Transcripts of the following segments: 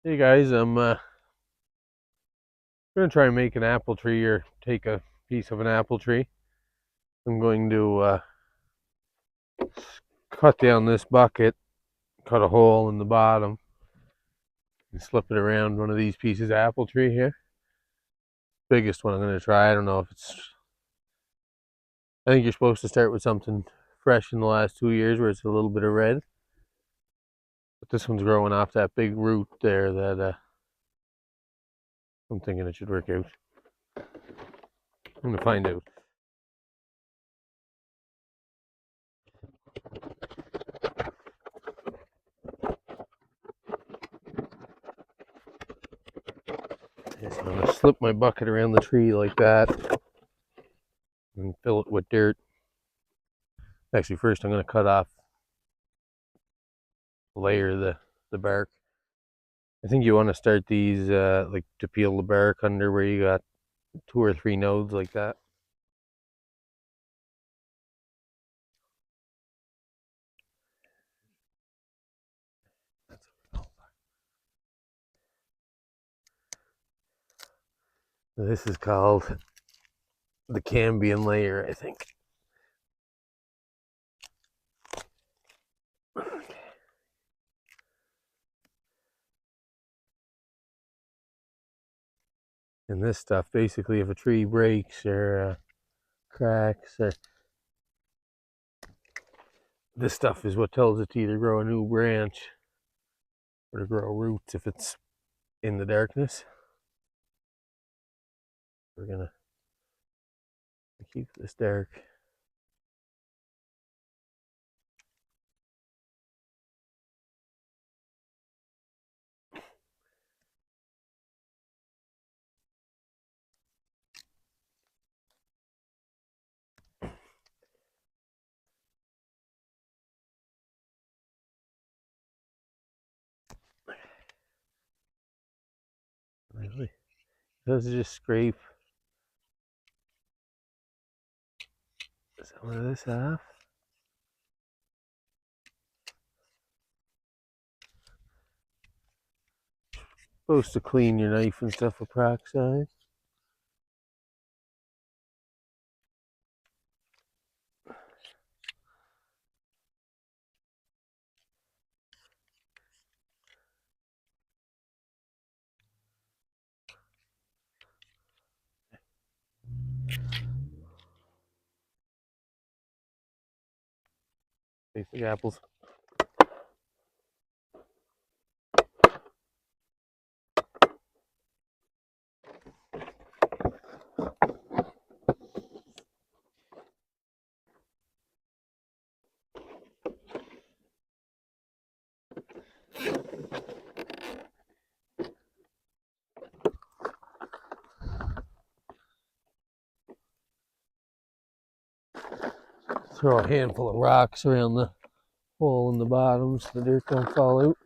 Hey guys, I'm gonna try and make an apple tree or take a piece of an apple tree. I'm going to cut down this bucket, cut a hole in the bottom, and slip it around one of these pieces of apple tree here. Biggest one I'm gonna try. I don't know if it's. I think you're supposed to start with something fresh in the last 2 years where it's a little bit of red. But this one's growing off that big root there that I'm thinking it should work out. I'm gonna find out. So I'm gonna slip my bucket around the tree like that and fill it with dirt. Actually, first I'm going to cut off a layer of the bark. I think you want to start these like to peel the bark under where you got 2 or 3 nodes like that. This is called the cambium layer, I think. And this stuff, basically, if a tree breaks or cracks, or this stuff is what tells it to either grow a new branch or to grow roots if it's in the darkness. We're gonna keep this dark. Really, let's just scrape some of this off. Supposed to clean your knife and stuff with peroxide. Basic apples. Throw a handful of rocks around the hole in the bottom so the dirt don't fall out.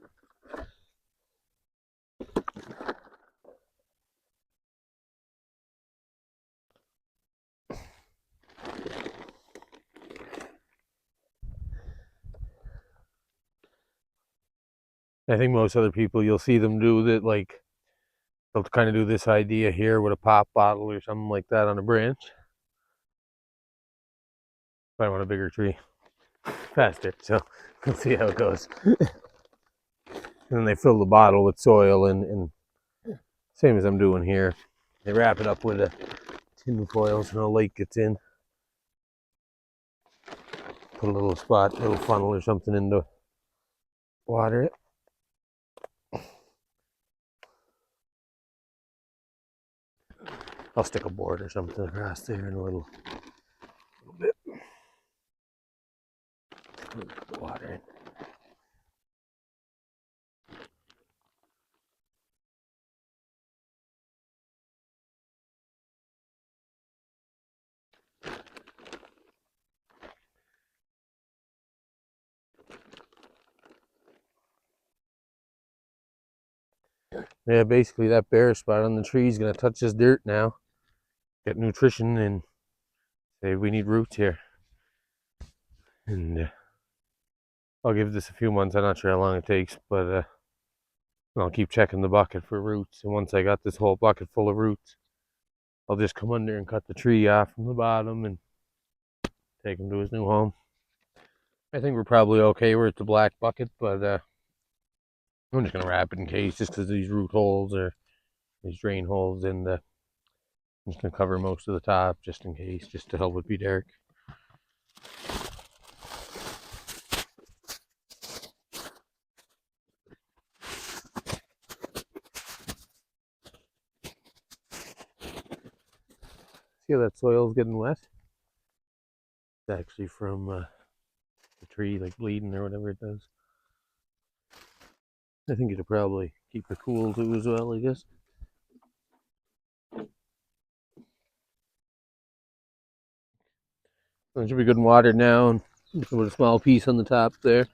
I think most other people, you'll see them do that, like they'll kind of do this idea here with a pop bottle or something like that on a branch. But I want a bigger tree faster, so we'll see how it goes. And then they fill the bottle with soil and same as I'm doing here. They wrap it up with a tin foil so no light gets in. Put a little funnel or something in to water it. I'll stick a board or something across there in a little bit. Water in. Yeah, basically that bare spot on the tree is going to touch this dirt now, get nutrition, and say we need roots here. And I'll give this a few months. I'm not sure how long it takes, but And I'll keep checking the bucket for roots. And once I got this whole bucket full of roots, I'll just come under and cut the tree off from the bottom and take him to his new home. I think we're probably okay. We're at the black bucket, but I'm just gonna wrap it in case, just because these root holes or these drain holes in the. I'm just gonna cover most of the top just in case, just to help it be dark. See how that soil's getting wet? It's actually from the tree, like bleeding or whatever it does. I think it'll probably keep it cool too as well, I guess. It should be good and watered now, and put a small piece on the top there.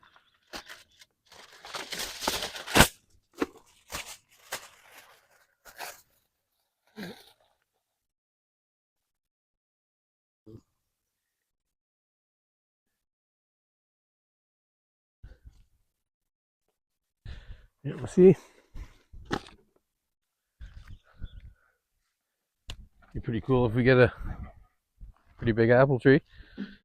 Yeah, we'll see. Be pretty cool if we get a pretty big apple tree.